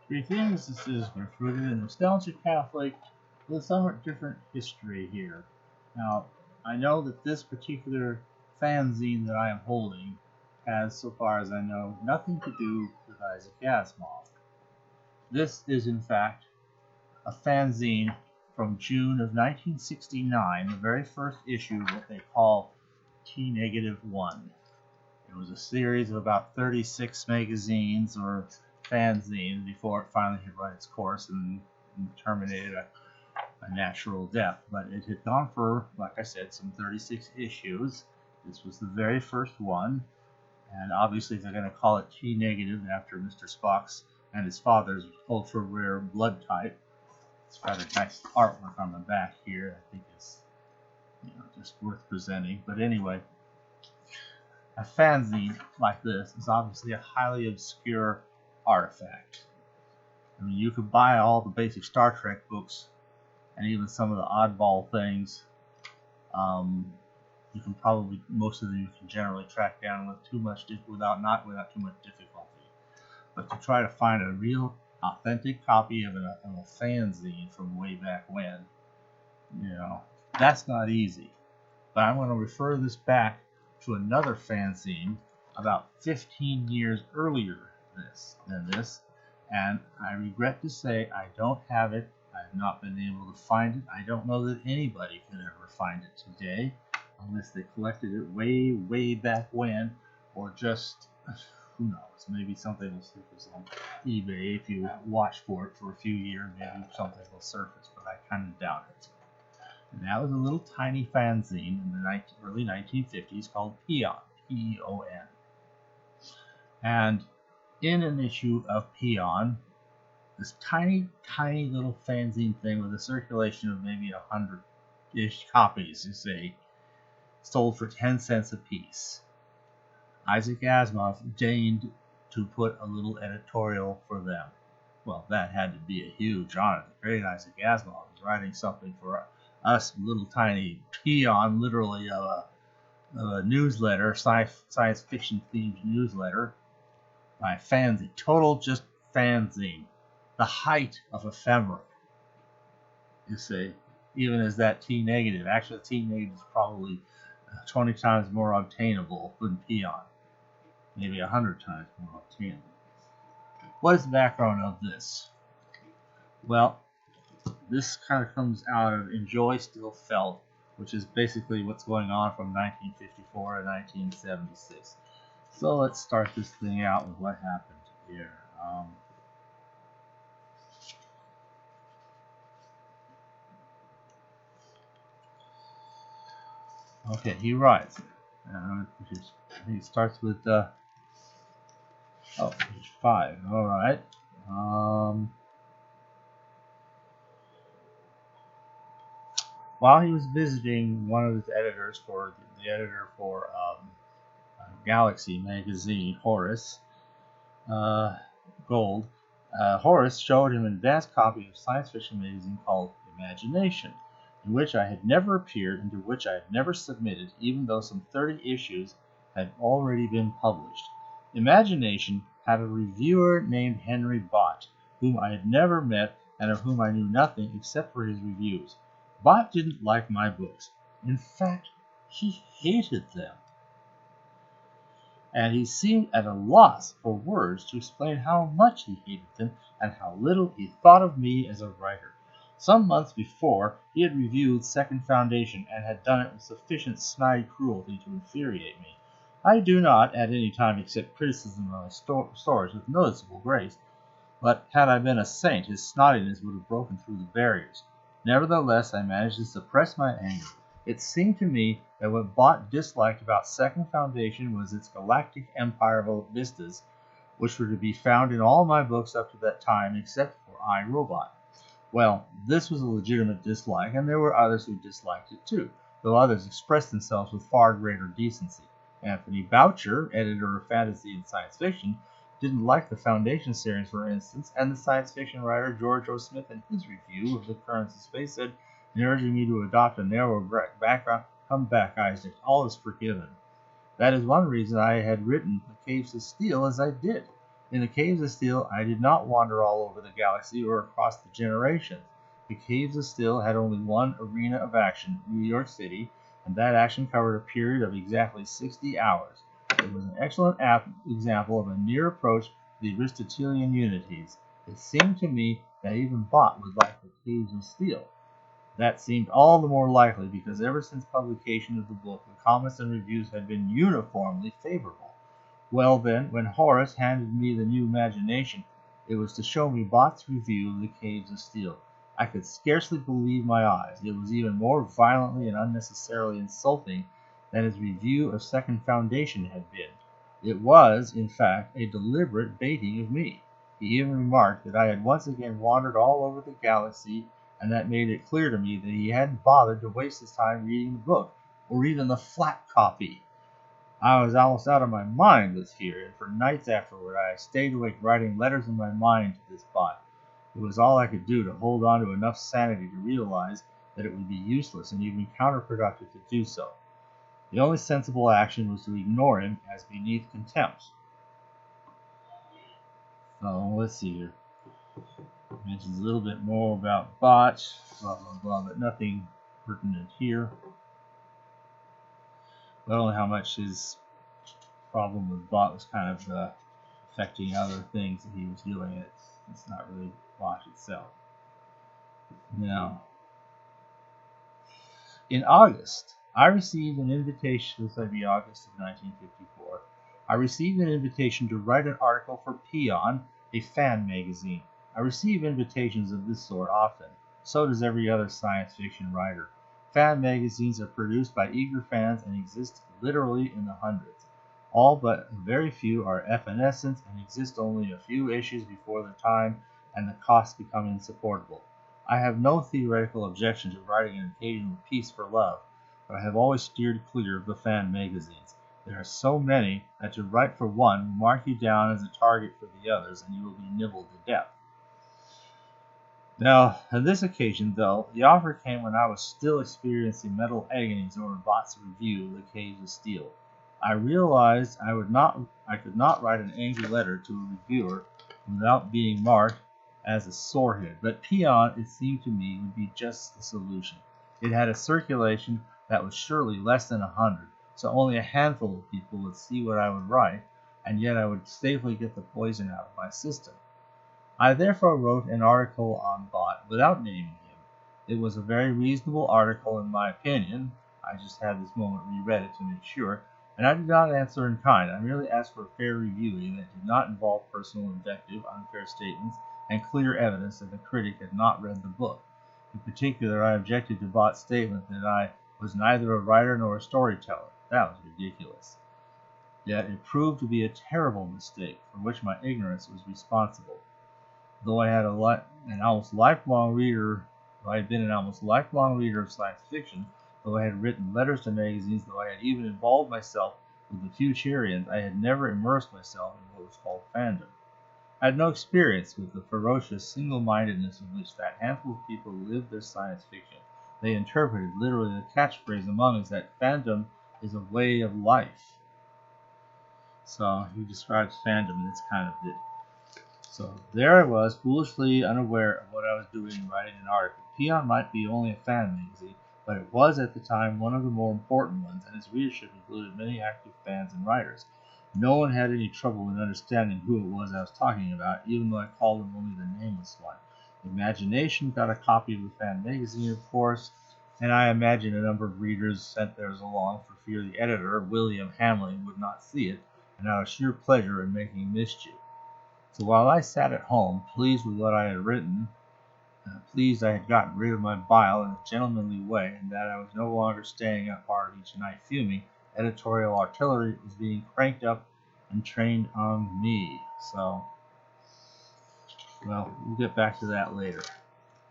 Three things. This is rooted in nostalgia Catholic with a somewhat different history here. Now, I know that this particular fanzine that I am holding has, so far as I know, nothing to do with Isaac Asimov. This is, in fact, a fanzine from June of 1969, the very first issue, what they call T-1. It was a series of about 36 magazines or fanzines before it finally had run its course and terminated a natural death. But it had gone for, like I said, some 36 issues. This was the very first one, and obviously they're going to call it T negative after Mr. Spock's and his father's ultra rare blood type. It's got a nice artwork on the back here. I think it's just worth presenting. But anyway, a fanzine like this is obviously a highly obscure artifact. I mean, you could buy all the basic Star Trek books and even some of the oddball things. You can probably, most of them you can generally track down without too much difficulty. But to try to find a real authentic copy of a fanzine from way back when, that's not easy. But I'm going to refer this back to another fanzine about 15 years earlier than this, and I regret to say I don't have it. I've not been able to find it. I don't know that anybody could ever find it today, unless they collected it way, way back when, or just, who knows, maybe something will surface on eBay. If you watch for it for a few years, maybe something will surface, but I kind of doubt it. And that was a little tiny fanzine in the early 1950s called Peon, P-E-O-N. And in an issue of Peon, this tiny, tiny little fanzine thing with a circulation of maybe 100-ish copies, you say, sold for 10 cents a piece. Isaac Asimov deigned to put a little editorial for them. Well, that had to be a huge honor. The great Isaac Asimov was writing something for us little tiny peon, literally of a newsletter, science fiction themed newsletter by fanzine, total just fanzine, the height of ephemera. You see, even as that T negative. Actually, the T negative is probably 20 times more obtainable than peon, maybe 100 times more obtainable. What is the background of this? Well, this kind of comes out of Enjoy Still Felt, which is basically what's going on from 1954 to 1976. So let's start this thing out with what happened here. Okay, he writes. He starts with page 5. All right. While he was visiting one of his editors the editor for Galaxy magazine, Horace Gold, Horace showed him an advanced copy of a science fiction magazine called Imagination, in which I had never appeared and to which I had never submitted, even though some 30 issues had already been published. Imagination had a reviewer named Henry Bott, whom I had never met and of whom I knew nothing except for his reviews. Bott didn't like my books. In fact, he hated them. And he seemed at a loss for words to explain how much he hated them and how little he thought of me as a writer. Some months before, he had reviewed Second Foundation and had done it with sufficient snide cruelty to infuriate me. I do not, at any time, accept criticism of my stories with noticeable grace, but had I been a saint, his snottiness would have broken through the barriers. Nevertheless, I managed to suppress my anger. It seemed to me that what Bott disliked about Second Foundation was its galactic empire of vistas, which were to be found in all my books up to that time, except for I, Robot. Well, this was a legitimate dislike, and there were others who disliked it too, though others expressed themselves with far greater decency. Anthony Boucher, editor of fantasy and science fiction, didn't like the Foundation series, for instance, and the science fiction writer George O. Smith, in his review of The Currents of Space, said, in urging me to adopt a narrow background, come back, Isaac, all is forgiven. That is one reason I had written The Caves of Steel as I did. In the Caves of Steel, I did not wander all over the galaxy or across the generations. The Caves of Steel had only one arena of action, New York City, and that action covered a period of exactly 60 hours. It was an excellent example of a near approach to the Aristotelian unities. It seemed to me that even Bott would like the Caves of Steel. That seemed all the more likely because ever since publication of the book, the comments and reviews had been uniformly favorable. Well then, when Horace handed me the new imagination, it was to show me Bott's review of the Caves of Steel. I could scarcely believe my eyes. It was even more violently and unnecessarily insulting than his review of Second Foundation had been. It was, in fact, a deliberate baiting of me. He even remarked that I had once again wandered all over the galaxy, and that made it clear to me that he hadn't bothered to waste his time reading the book, or even the flat copy. I was almost out of my mind with fear, and for nights afterward I stayed awake writing letters in my mind to this Bott. It was all I could do to hold on to enough sanity to realize that it would be useless and even counterproductive to do so. The only sensible action was to ignore him as beneath contempt. So let's see here. It mentions a little bit more about Bott, blah blah blah, but nothing pertinent here. But only how much his problem with Bott was kind of affecting other things that he was doing. It's not really Bott itself. Now, in August, I received an invitation. This would be August of 1954. I received an invitation to write an article for Peon, a fan magazine. I receive invitations of this sort often. So does every other science fiction writer. Fan magazines are produced by eager fans and exist literally in the hundreds. All but very few are evanescent and exist only a few issues before their time, and the costs become insupportable. I have no theoretical objection to writing an occasional piece for love, but I have always steered clear of the fan magazines. There are so many that to write for one will mark you down as a target for the others, and you will be nibbled to death. Now, on this occasion, though, the offer came when I was still experiencing mental agonies over Bott's review of the Caves of Steel. I realized I could not write an angry letter to a reviewer without being marked as a sorehead, but Peon, it seemed to me, would be just the solution. It had a circulation that was surely less than 100, so only a handful of people would see what I would write, and yet I would safely get the poison out of my system. I therefore wrote an article on Bott without naming him. It was a very reasonable article in my opinion. I just had this moment reread it to make sure, and I did not answer in kind. I merely asked for a fair reviewing that did not involve personal invective, unfair statements, and clear evidence that the critic had not read the book. In particular, I objected to Bott's statement that I was neither a writer nor a storyteller. That was ridiculous. Yet it proved to be a terrible mistake, for which my ignorance was responsible. Though I had been an almost lifelong reader of science fiction, though I had written letters to magazines, though I had even involved myself with the Futurians, I had never immersed myself in what was called fandom. I had no experience with the ferocious single-mindedness in which that handful of people lived their science fiction. They interpreted literally the catchphrase among us that fandom is a way of life. So he describes fandom, and it's kind of it. So there I was, foolishly unaware of what I was doing in writing an article. Peon might be only a fan magazine, but it was at the time one of the more important ones, and its readership included many active fans and writers. No one had any trouble in understanding who it was I was talking about, even though I called them only the nameless one. Imagination got a copy of the fan magazine, of course, and I imagine a number of readers sent theirs along for fear the editor, William Hamlin, would not see it, and out of sheer pleasure in making mischief. So while I sat at home, pleased with what I had written, pleased I had gotten rid of my bile in a gentlemanly way, and that I was no longer staying up hard each night fuming, editorial artillery was being cranked up and trained on me. So, well, we'll get back to that later.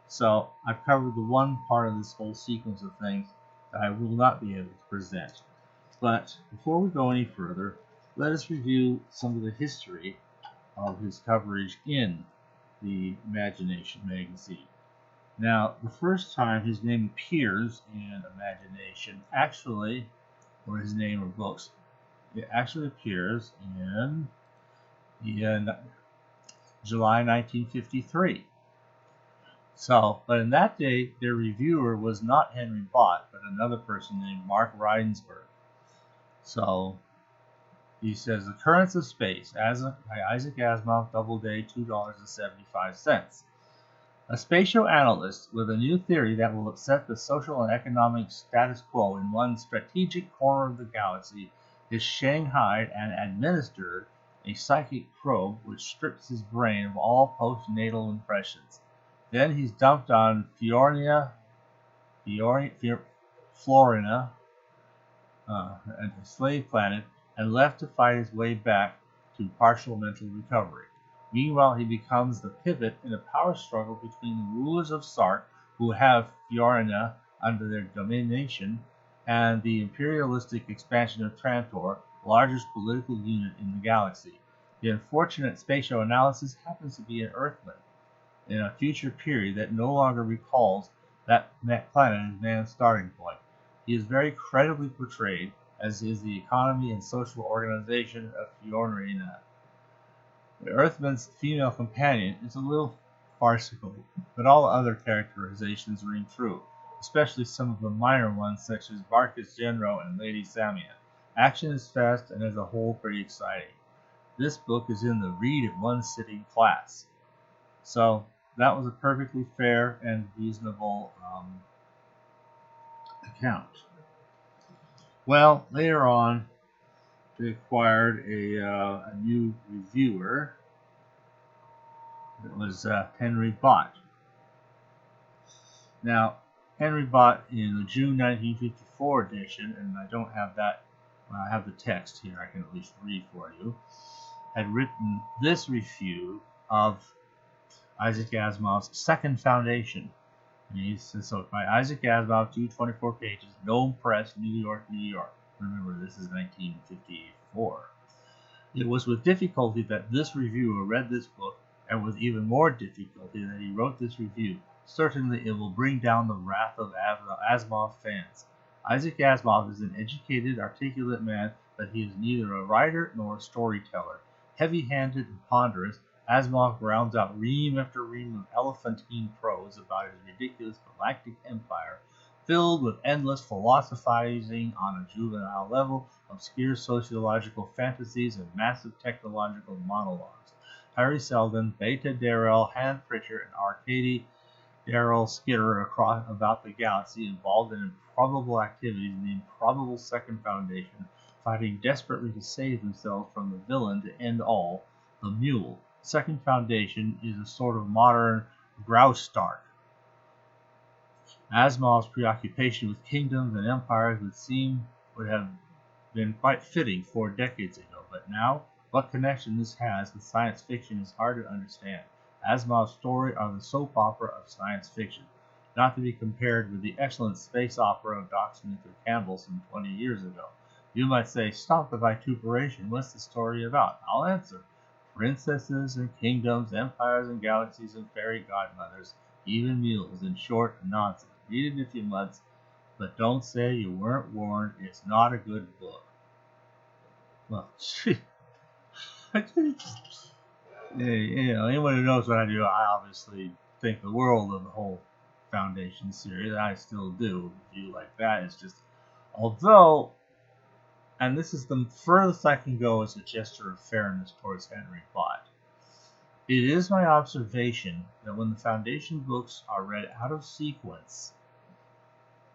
So, I've covered the one part of this whole sequence of things that I will not be able to present. But before we go any further, let us review some of the history of his coverage in the Imagination magazine. Now, the first time his name appears in Imagination, or his name or books, it actually appears in in July 1953. So, but in that day, their reviewer was not Henry Bott, but another person named Mark Reinsberg. So, he says, The Currents of Space, by Isaac Asimov, Doubleday, $2.75. A spatial analyst with a new theory that will upset the social and economic status quo in one strategic corner of the galaxy is shanghaied and administered a psychic probe which strips his brain of all postnatal impressions. Then he's dumped on Florina, a slave planet, and left to fight his way back to partial mental recovery. Meanwhile, he becomes the pivot in a power struggle between the rulers of Sark, who have Fiorina under their domination, and the imperialistic expansion of Trantor, the largest political unit in the galaxy. The unfortunate spatial analysis happens to be an Earthman in a future period that no longer recalls that planet as man's starting point. He is very credibly portrayed, as is the economy and social organization of Fiorina. The Earthman's female companion is a little farcical, but all other characterizations ring true, especially some of the minor ones such as Varkas Genro and Lady Samia. Action is fast and as a whole pretty exciting. This book is in the read at one sitting class. So that was a perfectly fair and reasonable account. Well, later on, they acquired a new reviewer. It was Henry Bott. Now, Henry Bott in the June 1954 edition, and I don't have that, I have the text here, I can at least read for you, had written this review of Isaac Asimov's Second Foundation. And he says, so by Isaac Asimov, 224 pages, Gnome Press, New York, New York. Remember, this is 1954. It was with difficulty that this reviewer read this book, and with even more difficulty that he wrote this review. Certainly it will bring down the wrath of Asimov fans. Isaac Asimov is an educated, articulate man, but he is neither a writer nor a storyteller. Heavy-handed and ponderous, Asimov rounds out ream after ream of elephantine prose about his ridiculous galactic empire, filled with endless philosophizing on a juvenile level, obscure sociological fantasies, and massive technological monologues. Harry Seldon, Beta Darrell, Han Pritchard, and Arcady Darrell skitter about the galaxy, involved in improbable activities in the improbable Second Foundation, fighting desperately to save themselves from the villain to end all, the Mule. Second Foundation is a sort of modern Graustark. Asimov's preoccupation with kingdoms and empires would have been quite fitting 4 decades ago, but now, what connection this has with science fiction is hard to understand. Asimov's stories are the soap opera of science fiction, not to be compared with the excellent space opera of Dr. Luther Campbell some 20 years ago. You might say, stop the vituperation, what's the story about? I'll answer. Princesses and kingdoms, empires and galaxies and fairy godmothers, even mules, in short, nonsense. Read it if you must, but don't say you weren't warned. It's not a good book. Well, gee. Anyone who knows what I do, I obviously think the world of the whole Foundation series. I still do. A view like that is just, although, and this is the furthest I can go as a gesture of fairness towards Henry Bott. It is my observation that when the Foundation books are read out of sequence,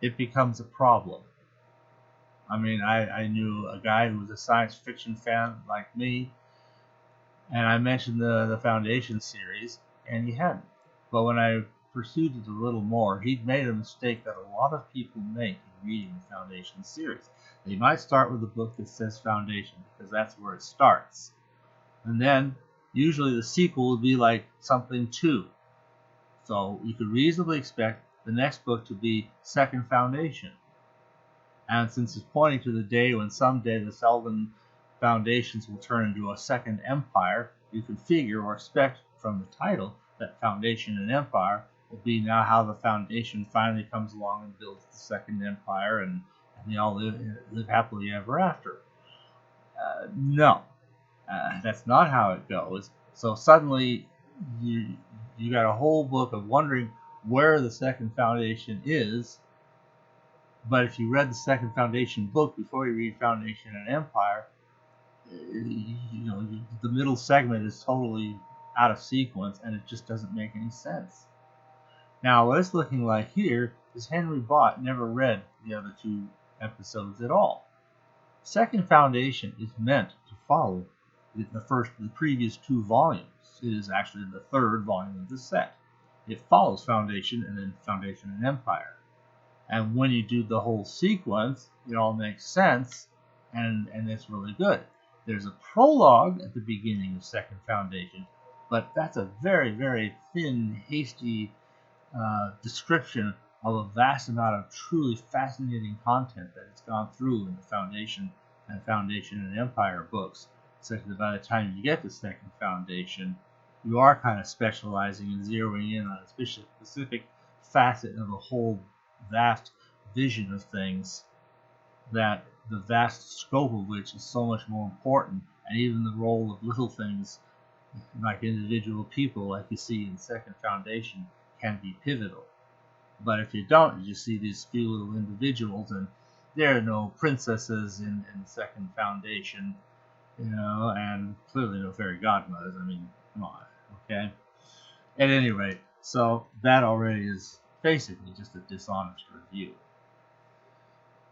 it becomes a problem. I mean, I knew a guy who was a science fiction fan like me, and I mentioned the Foundation series, and he hadn't. But when I pursued it a little more, he'd made a mistake that a lot of people make in reading the Foundation series. They might start with a book that says Foundation, because that's where it starts. And then, usually the sequel would be like something 2. So you could reasonably expect the next book to be Second Foundation. And since it's pointing to the day when someday the Seldon Foundations will turn into a second empire, you can figure or expect from the title that Foundation and Empire will be now how the Foundation finally comes along and builds the second empire, and they all live happily ever after. No. That's not how it goes. So suddenly you got a whole book of wondering where the second foundation is. But if you read the second foundation book before you read Foundation and Empire, the middle segment is totally out of sequence and it just doesn't make any sense. Now, what it's looking like here is Henry Bott never read the other two episodes at all. Second Foundation is meant to follow the previous two volumes. It is actually the third volume of the set. It follows Foundation and then Foundation and Empire. And when you do the whole sequence, it all makes sense, and it's really good. There's a prologue at the beginning of Second Foundation, but that's a very, very thin, hasty description of a vast amount of truly fascinating content that it's gone through in the Foundation and Empire books, such that by the time you get to Second Foundation, you are kind of specializing and zeroing in on a specific facet of a whole vast vision of things, that the vast scope of which is so much more important, and even the role of little things like individual people, like you see in Second Foundation, can be pivotal. But if you don't, you just see these few little individuals, and there are no princesses in Second Foundation, and clearly no fairy godmothers. I mean, come on, okay? At any rate, so that already is basically just a dishonest review.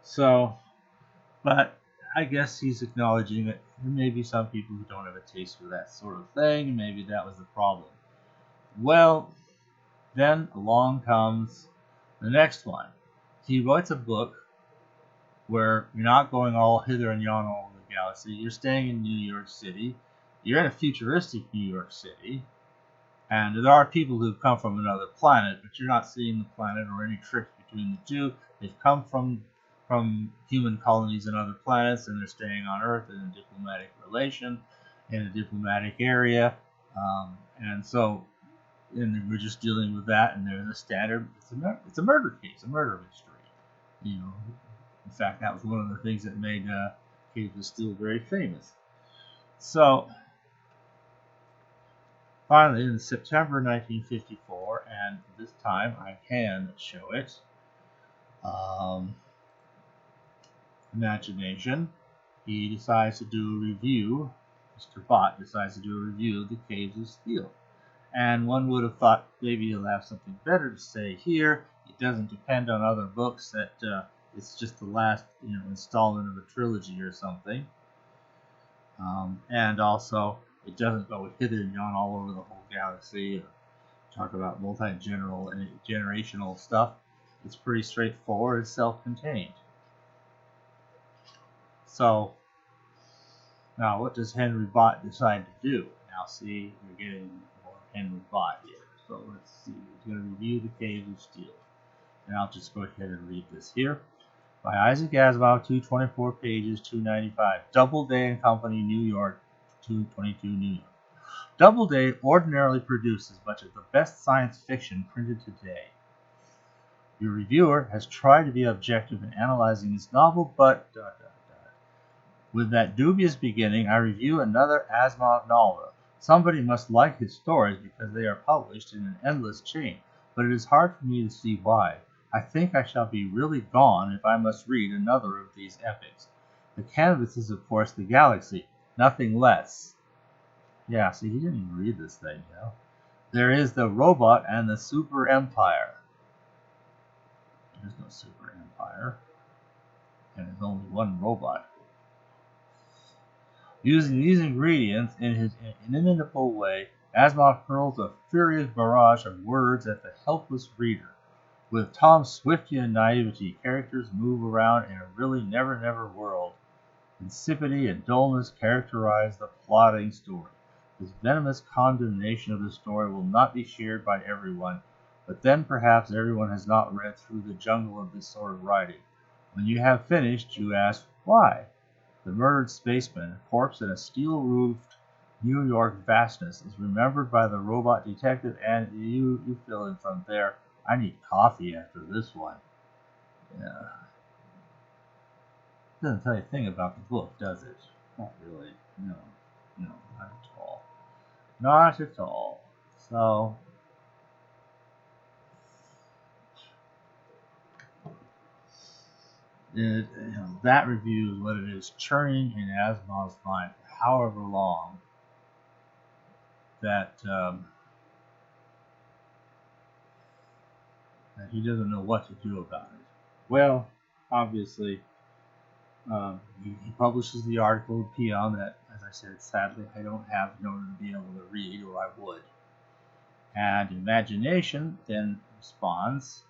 So, but I guess he's acknowledging that there may be some people who don't have a taste for that sort of thing, and maybe that was the problem. Well, then along comes the next one. He writes a book where you're not going all hither and yon all over the galaxy. You're staying in New York City. You're in a futuristic New York City. And there are people who've come from another planet, but you're not seeing the planet or any tricks between the two. They've come from human colonies and other planets, and they're staying on Earth in a diplomatic relation, in a diplomatic area. And we're just dealing with that, and there's a standard. It's a murder case, a murder mystery. In fact, that was one of the things that made Caves of Steel very famous. So, finally, in September 1954, and this time I can show it, Imagination, he decides to do a review, Mr. Bott decides to do a review of the Caves of Steel. And one would have thought maybe he'll have something better to say here. It doesn't depend on other books, that it's just the last installment of a trilogy or something. And also, it doesn't go hither and yon all over the whole galaxy or talk about multi-generational stuff. It's pretty straightforward. It's self-contained. So, now what does Henry Bott decide to do? Now see, we're getting more Henry Bott here. So let's see. He's going to review the Caves of Steel. And I'll just go ahead and read this here. By Isaac Asimov, 224 pages, 295. Doubleday and Company, New York, 222 New York. Doubleday ordinarily produces much of the best science fiction printed today. Your reviewer has tried to be objective in analyzing his novel, but... With that dubious beginning, I review another Asimov novel. Somebody must like his stories because they are published in an endless chain, but it is hard for me to see why. I think I shall be really gone if I must read another of these epics. The canvas is, of course, the galaxy, nothing less. Yeah, see, he didn't even read this thing, There is the robot and the super empire. There's no super empire. And there's only one robot. Using these ingredients in his inimitable way, Asimov hurls a furious barrage of words at the helpless reader. With Tom's Swiftian naivety, characters move around in a really never-never world. Insipidity and dullness characterize the plodding story. This venomous condemnation of the story will not be shared by everyone, but then perhaps everyone has not read through the jungle of this sort of writing. When you have finished, you ask, why? The murdered spaceman, a corpse in a steel-roofed New York vastness, is remembered by the robot detective, and you fill in from there. I need coffee after this one. Yeah. Doesn't tell you a thing about the book, does it? Not really, no. No, not at all. Not at all. So, that review is what it is, churning in Asimov's mind for however long that that he doesn't know what to do about it. Well, obviously, he publishes the article in Peon that, as I said, sadly I don't have in order to be able to read, or I would. And Imagination then responds.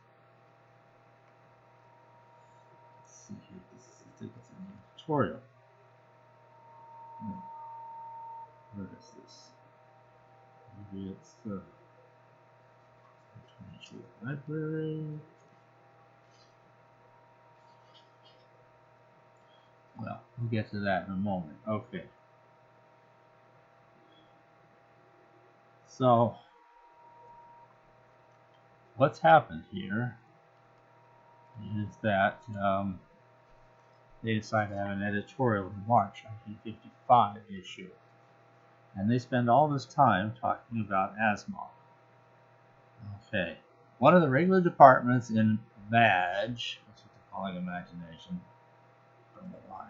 Let's see here. I think it's an editorial. No. Where is this? Maybe it's the 22 library. Well, we'll get to that in a moment. Okay. So, what's happened here is that they decided to have an editorial in March 1955 issue. And they spend all this time talking about Asimov. Okay. One of the regular departments in MAJ, that's what they're calling Imagination, don't know why.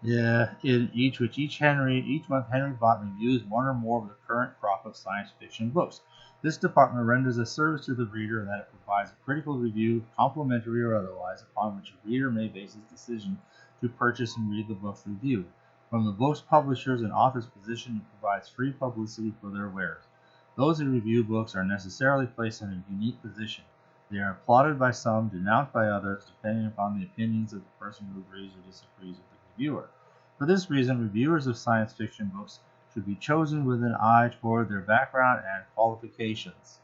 Yeah, each month Henry Bott reviews one or more of the current crop of science fiction books. This department renders a service to the reader in that it provides a critical review, complimentary or otherwise, upon which a reader may base his decision to purchase and read the books reviewed. From the book's publishers and author's position, it provides free publicity for their wares. Those who review books are necessarily placed in a unique position. They are applauded by some, denounced by others, depending upon the opinions of the person who agrees or disagrees with the reviewer. For this reason, reviewers of science fiction books should be chosen with an eye toward their background and qualifications.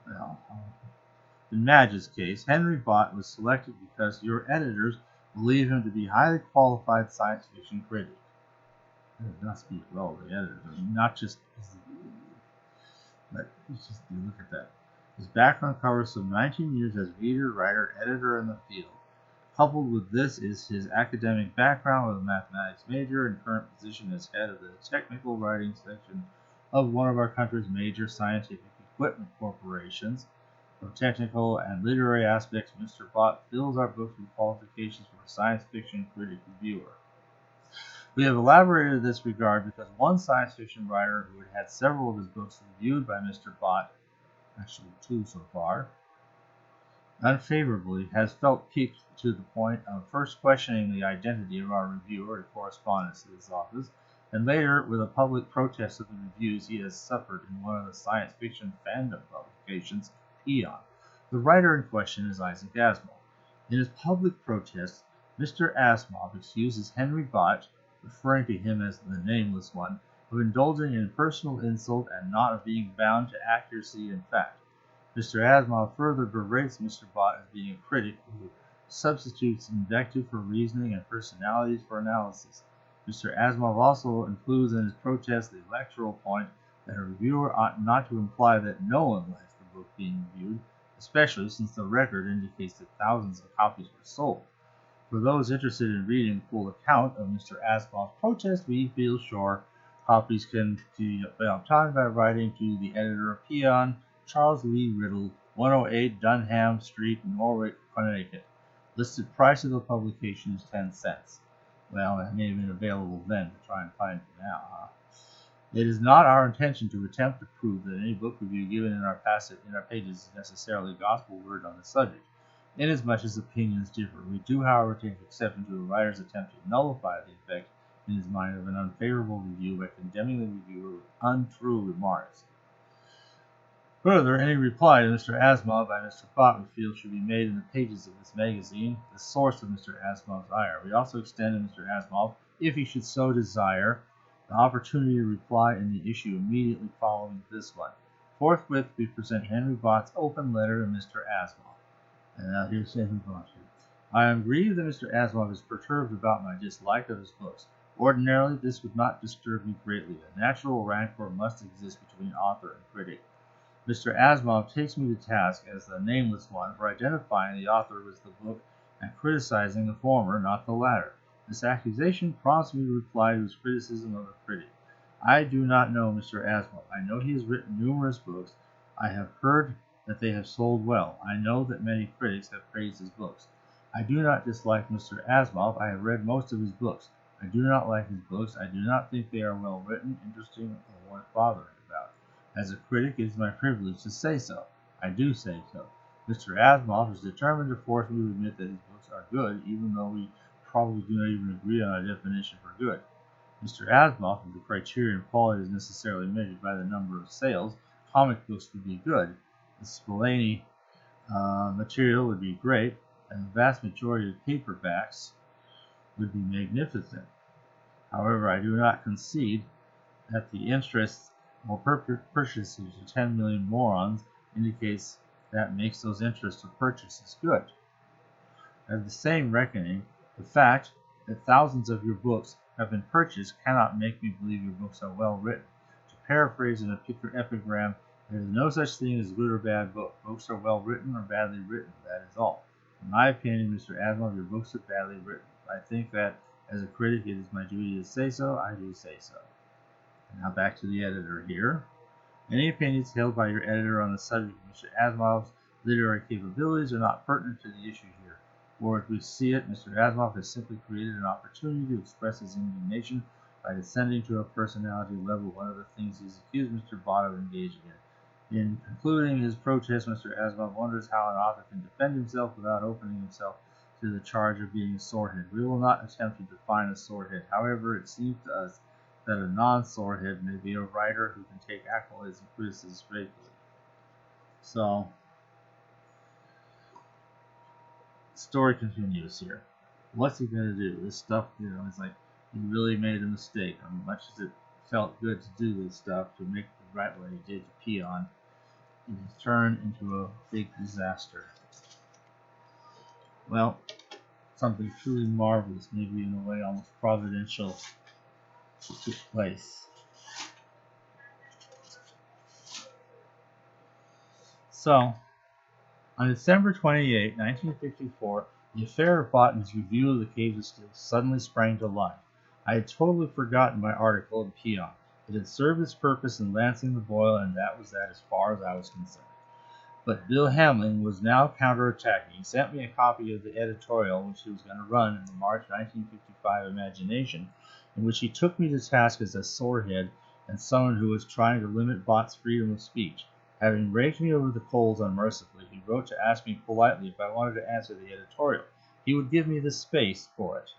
Well, in Madge's case, Henry Bott was selected because your editors believe him to be a highly qualified science fiction critic. That does not speak well of the editors, not just. But just look at that. His background covers some 19 years as reader, writer, editor in the field. Coupled with this is his academic background with a mathematics major and current position as head of the technical writing section of one of our country's major scientific equipment corporations. From technical and literary aspects, Mr. Bott fills our books with qualifications for a science fiction critic reviewer. We have elaborated in this regard because one science fiction writer who had had several of his books reviewed by Mr. Bott, actually 2 so far, unfavorably, has felt piqued to the point of first questioning the identity of our reviewer in correspondence to his office, and later with a public protest of the reviews he has suffered in one of the science fiction fandom publications, Peon. The writer in question is Isaac Asimov. In his public protest, Mr. Asimov accuses Henry Bott, referring to him as the Nameless One, of indulging in personal insult and not of being bound to accuracy and fact. Mr. Asimov further berates Mr. Bott as being a critic who substitutes invective for reasoning and personalities for analysis. Mr. Asimov also includes in his protest the electoral point that a reviewer ought not to imply that no one likes the book being reviewed, especially since the record indicates that thousands of copies were sold. For those interested in reading the full account of Mr. Asimov's protest, we feel sure copies can be obtained by writing to the editor of Peon, Charles Lee Riddle, 108 Dunham Street, Norwich, Connecticut. Listed price of the publication is 10 cents. Well, it may have been available then, but try and find it now, huh? It is not our intention to attempt to prove that any book review given in our pages is necessarily gospel word on the subject. Inasmuch as opinions differ, we do, however, take exception to a writer's attempt to nullify the effect in his mind of an unfavorable review by condemning the reviewer with untrue remarks. Further, any reply to Mr. Asimov by Mr. Bott we feel should be made in the pages of this magazine, the source of Mr. Asimov's ire. We also extend to Mr. Asimov, if he should so desire, the opportunity to reply in the issue immediately following this one. Forthwith, we present Henry Bott's open letter to Mr. Asimov. And now here's Henry Bott. I am grieved that Mr. Asimov is perturbed about my dislike of his books. Ordinarily, this would not disturb me greatly. A natural rancor must exist between author and critic. Mr. Asimov takes me to task as the Nameless One for identifying the author with the book and criticizing the former, not the latter. This accusation prompts me to reply to his criticism of a critic. I do not know Mr. Asimov. I know he has written numerous books. I have heard that they have sold well. I know that many critics have praised his books. I do not dislike Mr. Asimov. I have read most of his books. I do not like his books. I do not think they are well written, interesting, or worth bothering about. As a critic, it is my privilege to say so. I do say so. Mr. Asimov is determined to force me to admit that his books are good, even though we probably do not even agree on a definition for good. Mr. Asimov, if the criterion of quality is necessarily measured by the number of sales, comic books would be good. The Spillane material would be great, and the vast majority of paperbacks would be magnificent. However, I do not concede that the interest or purchases of 10 million morons indicates that makes those interests or purchases good. At the same reckoning, the fact that thousands of your books have been purchased cannot make me believe your books are well written. To paraphrase in a epigram, there is no such thing as good or bad book. Books are well written or badly written, that is all. In my opinion, Mr. Asimov, your books are badly written. I think that, as a critic, it is my duty to say so. I do say so. Now back to the editor here. Any opinions held by your editor on the subject of Mr. Asimov's literary capabilities are not pertinent to the issue here. Or as we see it, Mr. Asimov has simply created an opportunity to express his indignation by descending to a personality level, one of the things he's accused Mr. Bott of engaging in. In concluding his protest, Mr. Asimov wonders how an author can defend himself without opening himself to the charge of being a swordhead. We will not attempt to define a swordhead. However, it seems to us that a non-swordhead may be a writer who can take accolades and criticism gratefully. So, the story continues here. What's he going to do? This stuff, it's like he really made a mistake. As much as it felt good to do this stuff, to make the right way he did to pee on, it has turned into a big disaster. Well, something truly marvelous, maybe in a way almost providential, took place. So, on December 28, 1954, the affair of Bott and his review of the Cave of Steel suddenly sprang to life. I had totally forgotten my article in Peon. It had served its purpose in lancing the boil, and that was that as far as I was concerned. But Bill Hamlin was now counterattacking. He sent me a copy of the editorial which he was going to run in the March 1955 Imagination, in which he took me to task as a sorehead and someone who was trying to limit Bott's freedom of speech. Having raked me over the coals unmercifully, he wrote to ask me politely if I wanted to answer the editorial. He would give me the space for it.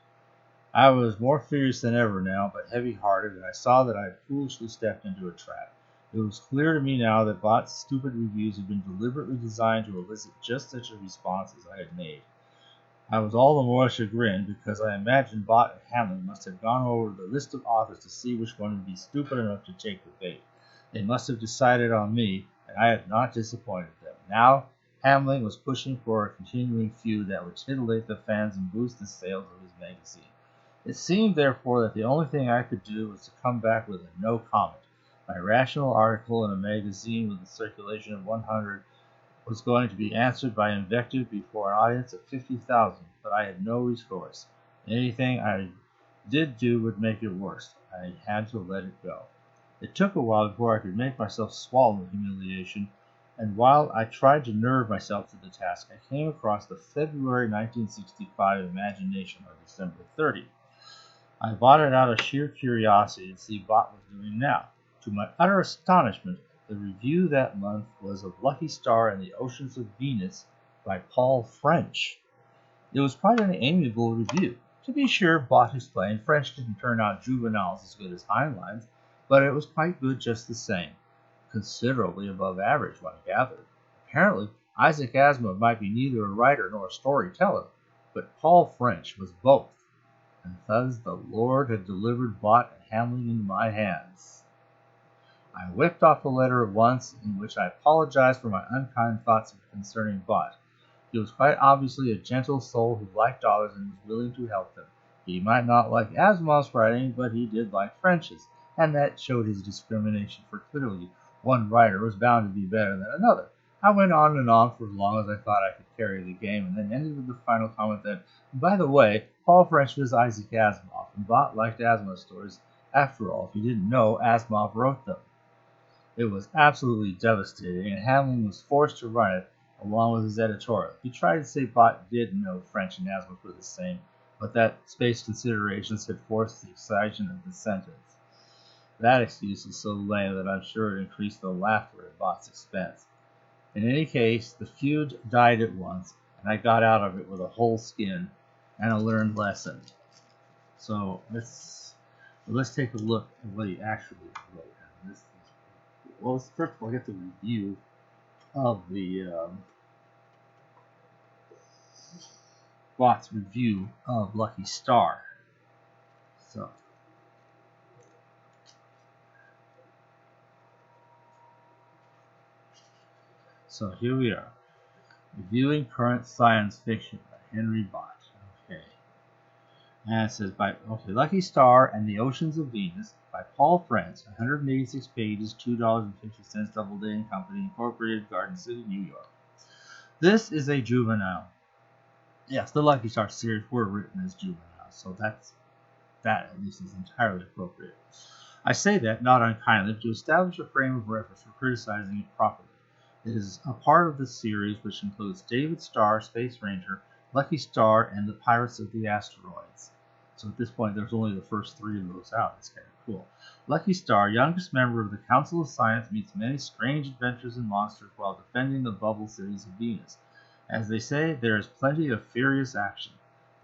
I was more furious than ever now, but heavy-hearted, and I saw that I had foolishly stepped into a trap. It was clear to me now that Bott's stupid reviews had been deliberately designed to elicit just such a response as I had made. I was all the more chagrined because I imagined Bott and Hamlin must have gone over the list of authors to see which one would be stupid enough to take the bait. They must have decided on me, and I had not disappointed them. Now, Hamlin was pushing for a continuing feud that would titillate the fans and boost the sales of his magazine. It seemed, therefore, that the only thing I could do was to come back with a no comment. My rational article in a magazine with a circulation of 100 was going to be answered by invective before an audience of 50,000, but I had no recourse. Anything I did do would make it worse. I had to let it go. It took a while before I could make myself swallow the humiliation, and while I tried to nerve myself to the task, I came across the February 1965 Imagination on December 30. I bought it out of sheer curiosity to see what Bott was doing now. To my utter astonishment, the review that month was of Lucky Star and the Oceans of Venus by Paul French. It was quite an amiable review. To be sure, Bott explained, French didn't turn out juveniles as good as Heinlein's, but it was quite good just the same. Considerably above average, one gathered. Apparently, Isaac Asimov might be neither a writer nor a storyteller, but Paul French was both. And thus the Lord had delivered Bott and Hamlin into my hands. I whipped off the letter at once, in which I apologized for my unkind thoughts concerning Bott. He was quite obviously a gentle soul who liked dollars and was willing to help them. He might not like Asimov's writing, but he did like French's, and that showed his discrimination, for clearly one writer was bound to be better than another. I went on and on for as long as I thought I could carry the game, and then ended with the final comment that, by the way, Paul French was Isaac Asimov, and Bott liked Asimov stories. After all, if you didn't know, Asimov wrote them. It was absolutely devastating, and Hamlin was forced to write it along with his editorial. He tried to say Bott did know French and Asimov were the same, but that space considerations had forced the excision of the sentence. That excuse is so lame that I'm sure it increased the laughter at Bott's expense. In any case, the feud died at once, and I got out of it with a whole skin and a learned lesson. So let's take a look at what he actually wrote. Well, first of all, I get the review of the Bott's review of Lucky Star. So here we are, reviewing current science fiction by Henry Bott. Okay, and it says Lucky Star and the Oceans of Venus by Paul French, 186 pages, $2.50, Doubleday and Company, Incorporated, Garden City, New York. This is a juvenile. Yes, the Lucky Star series were written as juveniles, so that at least is entirely appropriate. I say that not unkindly, but to establish a frame of reference for criticizing it properly. It is a part of the series which includes David Starr, Space Ranger, Lucky Star, and the Pirates of the Asteroids. So at this point, there's only the first 3 of those out. It's kind of cool. Lucky Star, youngest member of the Council of Science, meets many strange adventures and monsters while defending the bubble cities of Venus. As they say, there is plenty of furious action.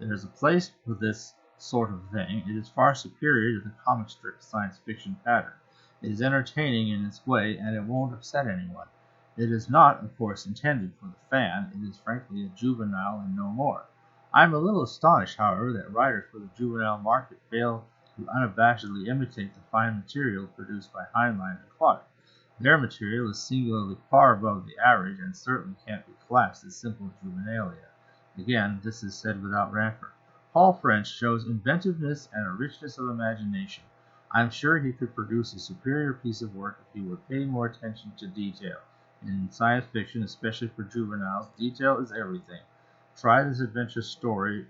There is a place for this sort of thing. It is far superior to the comic strip science fiction pattern. It is entertaining in its way, and it won't upset anyone. It is not, of course, intended for the fan. It is frankly a juvenile and no more. I am a little astonished, however, that writers for the juvenile market fail to unabashedly imitate the fine material produced by Heinlein and Clark. Their material is singularly far above the average and certainly can't be classed as simple juvenilia. Again, this is said without rancor. Paul French shows inventiveness and a richness of imagination. I am sure he could produce a superior piece of work if he would pay more attention to detail. In science fiction, especially for juveniles, detail is everything. Try this adventure story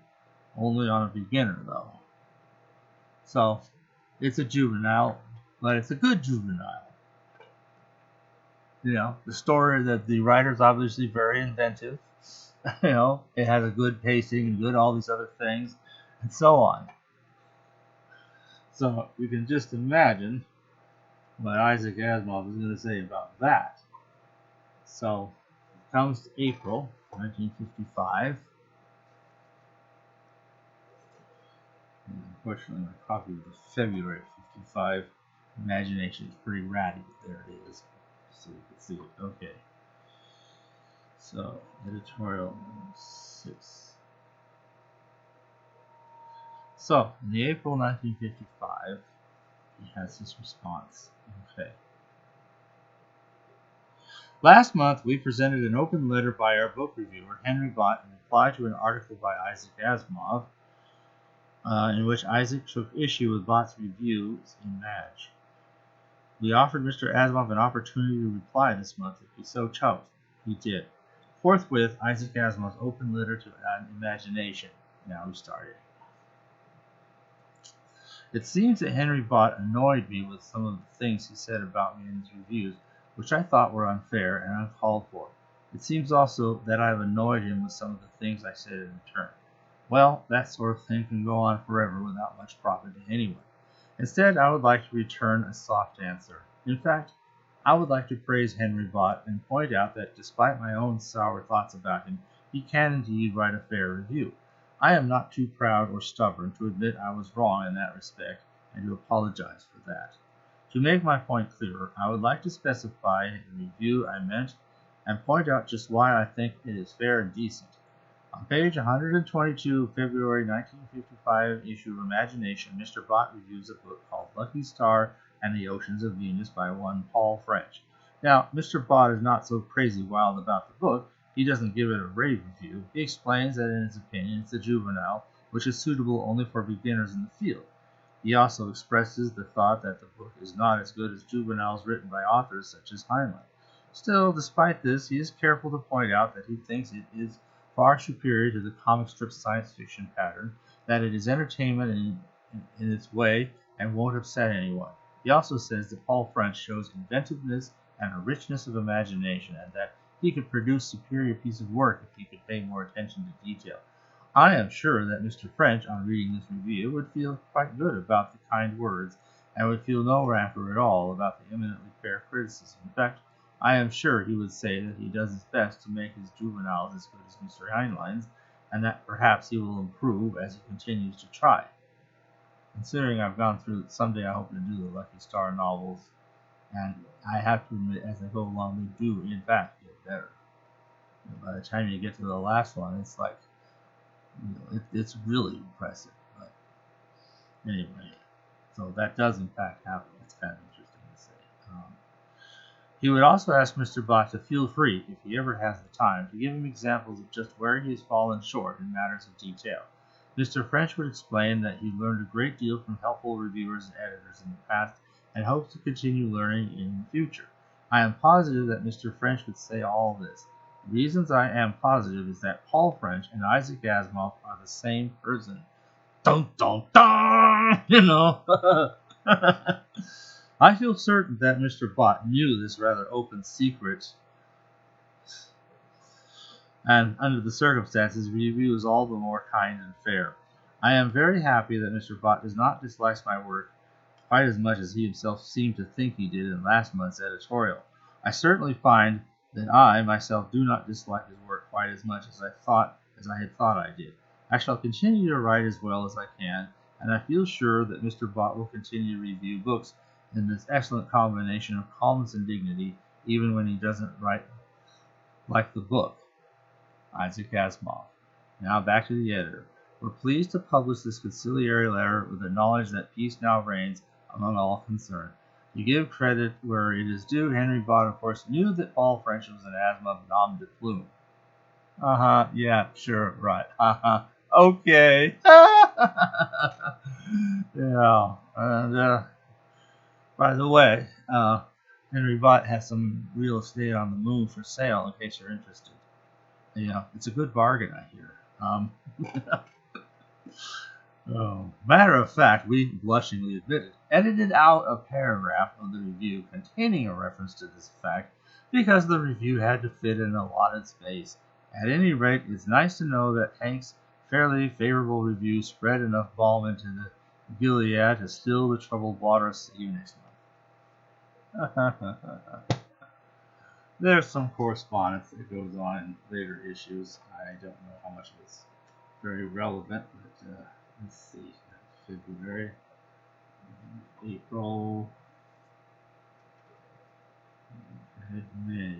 only on a beginner, though. So, it's a juvenile, but it's a good juvenile. You know, the story that the writer's obviously very inventive. You know, it has a good pacing and good all these other things, and so on. So, you can just imagine what Isaac Asimov is going to say about that. So, it comes to April 1955. And unfortunately, my copy of the February 55 imagination is pretty ratty, but there it is. So you can see it. Okay. So, editorial 6. So, in the April 1955, he has this response. Okay. Last month, we presented an open letter by our book reviewer, Henry Bott, in reply to an article by Isaac Asimov, in which Isaac took issue with Bott's reviews in Madge. We offered Mr. Asimov an opportunity to reply this month if he so chose. He did. Forthwith, Isaac Asimov's open letter to an imagination. Now we started. It seems that Henry Bott annoyed me with some of the things he said about me in his reviews, which I thought were unfair and uncalled for. It seems also that I have annoyed him with some of the things I said in return. Well, that sort of thing can go on forever without much profit to anyone. Instead, I would like to return a soft answer. In fact, I would like to praise Henry Bott and point out that despite my own sour thoughts about him, he can indeed write a fair review. I am not too proud or stubborn to admit I was wrong in that respect and to apologize for that. To make my point clearer, I would like to specify the review I meant and point out just why I think it is fair and decent. On page 122, February 1955 issue of Imagination, Mr. Bott reviews a book called Lucky Star and the Oceans of Venus by one Paul French. Now, Mr. Bott is not so crazy wild about the book. He doesn't give it a rave review. He explains that in his opinion it's a juvenile, which is suitable only for beginners in the field. He also expresses the thought that the book is not as good as juveniles written by authors such as Heinlein. Still, despite this, he is careful to point out that he thinks it is far superior to the comic strip science fiction pattern, that it is entertainment in its way and won't upset anyone. He also says that Paul French shows inventiveness and a richness of imagination, and that he could produce superior piece of work if he could pay more attention to detail. I am sure that Mr. French, on reading this review, would feel quite good about the kind words, and would feel no rancor at all about the eminently fair criticism. In fact, I am sure he would say that he does his best to make his juveniles as good as Mr. Heinlein's, and that perhaps he will improve as he continues to try. Considering I've gone through, someday I hope to do the Lucky Star novels, and I have to admit, as I go along, they do, in fact, get better. By the time you get to the last one, it's like, it's really impressive. But anyway, so that does in fact happen. It's kind of interesting to say. He would also ask Mr. Bott to feel free, if he ever has the time, to give him examples of just where he has fallen short in matters of detail. Mr. French would explain that he learned a great deal from helpful reviewers and editors in the past, and hopes to continue learning in the future. I am positive that Mr. French would say all this. The reasons I am positive is that Paul French and Isaac Asimov are the same person. Dun dun dun! You know. I feel certain that Mr. Bott knew this rather open secret, and under the circumstances, the review is all the more kind and fair. I am very happy that Mr. Bott does not dislike my work quite as much as he himself seemed to think he did in last month's editorial. I certainly find that I, myself, do not dislike his work quite as much as I had thought I did. I shall continue to write as well as I can, and I feel sure that Mr. Bott will continue to review books in this excellent combination of calmness and dignity, even when he doesn't write like the book. Isaac Asimov. Now back to the editor. We're pleased to publish this conciliatory letter with the knowledge that peace now reigns among all concerned. To give credit where it is due, Henry Bott, of course, knew that Paul French was an Asimov nom de plume. Yeah, sure, right. Okay. Yeah, and by the way, Henry Bott has some real estate on the moon for sale, in case you're interested. Yeah, it's a good bargain, I hear. Matter of fact, we blushingly admitted, edited out a paragraph of the review containing a reference to this fact because the review had to fit in a allotted space. At any rate, it's nice to know that Hank's fairly favorable review spread enough balm into the Gilead to still the troubled waters. See you next month. There's some correspondence that goes on in later issues. I don't know how much of it's very relevant, but let's see. February, April, May.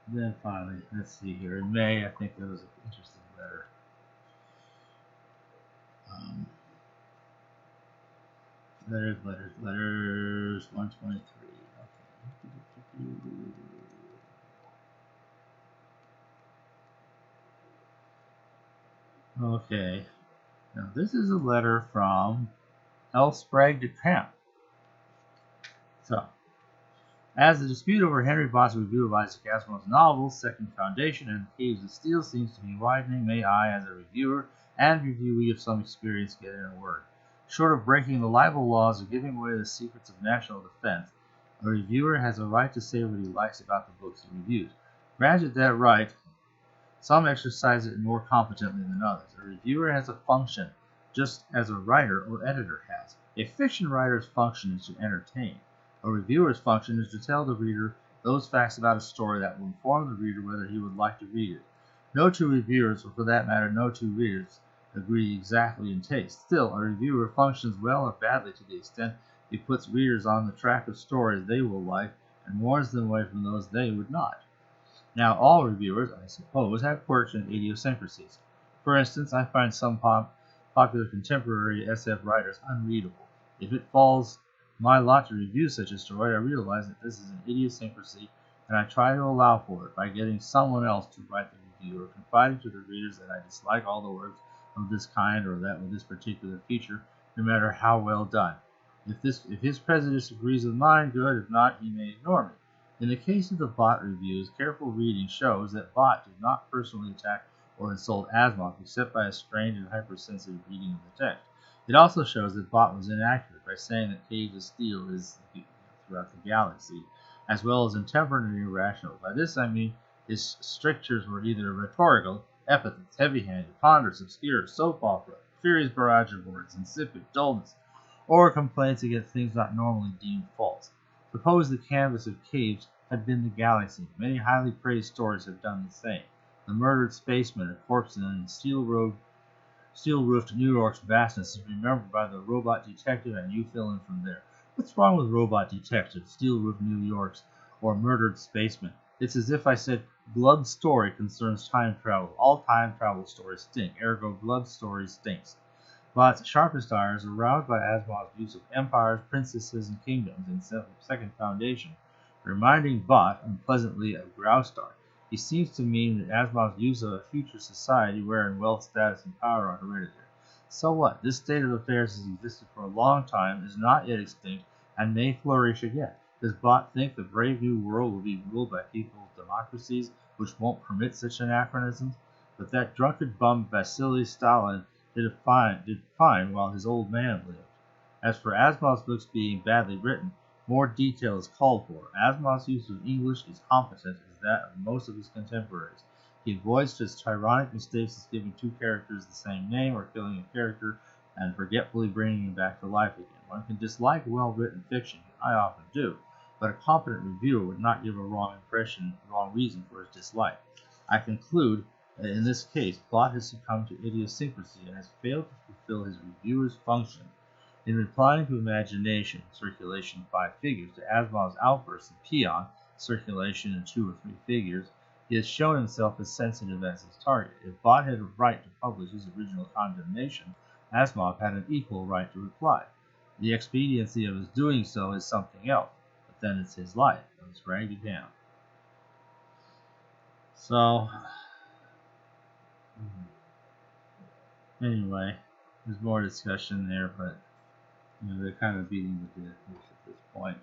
Then finally, let's see here. In May, I think there was an interesting letter. Letters, 123. Okay. Now, this is a letter from L. Sprague de Camp. So, as the dispute over Henry Bott's review of Isaac Asimov's novel, Second Foundation and the Caves of Steel seems to be widening, may I, as a reviewer and reviewee of some experience, get in a word. Short of breaking the libel laws or giving away the secrets of national defense, a reviewer has a right to say what he likes about the books he reviews. Granted that right, some exercise it more competently than others. A reviewer has a function, just as a writer or editor has. A fiction writer's function is to entertain. A reviewer's function is to tell the reader those facts about a story that will inform the reader whether he would like to read it. No two reviewers, or for that matter, no two readers, agree exactly in taste. Still, a reviewer functions well or badly to the extent he puts readers on the track of stories they will like and warns them away from those they would not. Now, all reviewers, I suppose, have quirks and idiosyncrasies. For instance, I find some popular contemporary SF writers unreadable. If it falls my lot to review such a story, I realize that this is an idiosyncrasy, and I try to allow for it by getting someone else to write the review or confiding to the readers that I dislike all the works of this kind or that with this particular feature, no matter how well done. If his prejudice agrees with mine, good. If not, he may ignore me. In the case of the Bott reviews, careful reading shows that Bott did not personally attack or insult Asimov except by a strange and hypersensitive reading of the text. It also shows that Bott was inaccurate by saying that Cage of Steel is throughout the galaxy, as well as intemperate and irrational. By this I mean his strictures were either rhetorical, epithets, heavy-handed, ponderous, obscure, soap opera, furious barrage of words, insipid, dullness, or complaints against things not normally deemed faults. Suppose the canvas of Cage had been the galaxy. Many highly praised stories have done the same. The murdered spaceman, a corpse in steel-roofed New York's vastness, is remembered by the robot detective, and you fill in from there. What's wrong with robot detective, steel-roofed New York's, or murdered spaceman? It's as if I said, Blood's story concerns time travel. All time travel stories stink. Ergo, Blood's story stinks. Bott's sharpest ire is aroused by Asimov's use of empires, princesses, and kingdoms in Second Foundation, reminding Bott unpleasantly of Graustar. He seems to mean that Asimov's use of a future society wherein wealth, status, and power are hereditary. So what? This state of affairs has existed for a long time, is not yet extinct, and may flourish again. Does Bott think the brave new world will be ruled by people's democracies, which won't permit such anachronisms? But that drunken bum Vasily Stalin did fine while his old man lived. As for Asimov's books being badly written, more detail is called for. Asimov's use of English is competent as that of most of his contemporaries. He avoids just tyrannic mistakes as giving two characters the same name or killing a character and forgetfully bringing him back to life again. One can dislike well-written fiction, I often do, but a competent reviewer would not give a wrong reason for his dislike. I conclude that in this case, Bott has succumbed to idiosyncrasy and has failed to fulfill his reviewer's function. In replying to Imagination, circulation 5 figures, to Asimov's outburst in Peon, circulation in 2 or 3 figures, he has shown himself as sensitive as his target. If Bott had a right to publish his original condemnation, Asimov had an equal right to reply. The expediency of his doing so is something else, but then it's his life, and let's drag it down. So, anyway, there's more discussion there, but they're kind of beating the dead horse at this point.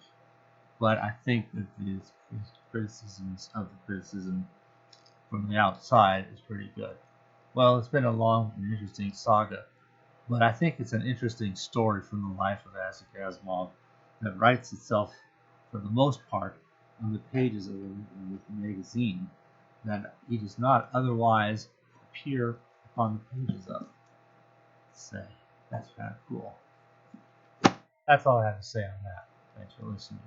But I think that these criticisms of the criticism from the outside is pretty good. Well, it's been a long and interesting saga, but I think it's an interesting story from the life of Isaac Asimov that writes itself, for the most part, on the pages of the magazine that he does not otherwise appear upon the pages of. Say, that's kind of cool. That's all I have to say on that. Thanks for listening.